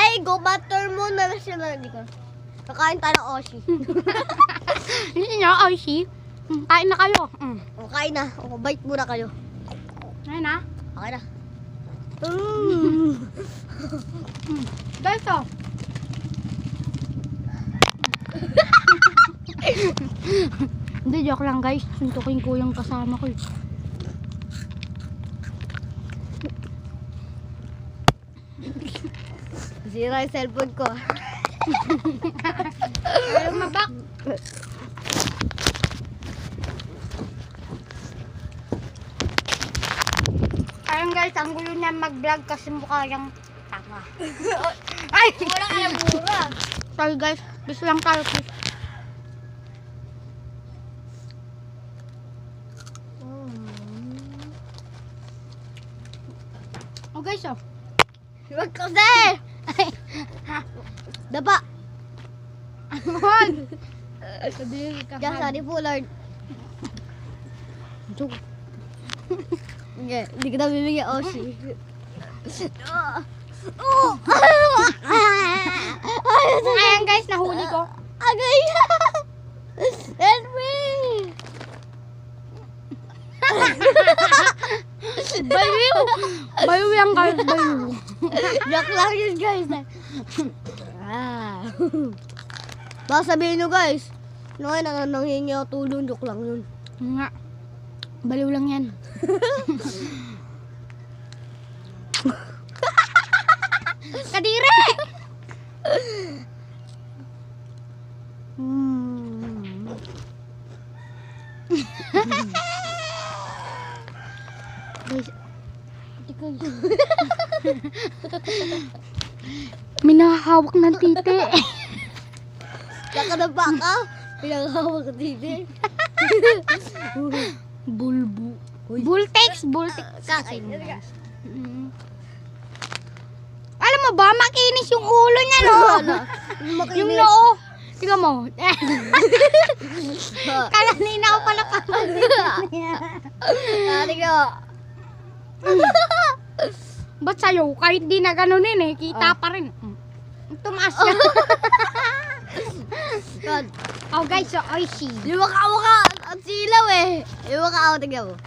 Ay, go butter muna na sila. Hindi ko. Kakain tayo ng Oshi. Hindi niya, Oshi. Kain na kayo. O, kain na. O, bite muna kayo. Ayun na. Okay na. Guys, oh. Hindi, joke lang guys. Suntukin ko yung kasama ko. Sira yung cellphone ko. Ayaw mabak. Ayun guys, ang gulo niya mag-vlog kasi mukha yung tanga. Ay! Wala ka na mura. Sorry guys, bis lang tayo please. Oh guys, oh. Huwag kasi! Dapa! Huwag! Kadiri ka. Diyan, sorry po, Lord. Hindi kita bibigyan Oshi. Ayan guys, nahuli ko. Agay! Help me! Baliw! Baliw yan guys, baliw. Joke lang yun, guys. Baka sabihin nyo, guys. Nanghingi ako tulong. Joke lang yun. Nga. Baliw lang yan. Kadiri! Guys, may nakahawak ng titi. Nakadapa ka? Pinakahawak ka dito. Bulbu. Bultex, bultex. Kasi guys. Alam mo ba, makinis yung ulo niya, no? Yung noo. Tingnan mo. Kanina ako pala Tingnan mo. Ba't sa'yo? Kahit di na ganunin eh, kita pa rin. Tumaas siya. Oh guys, so Oshi. Yung mukha ang silaw eh. Yung mukha tingnan mo.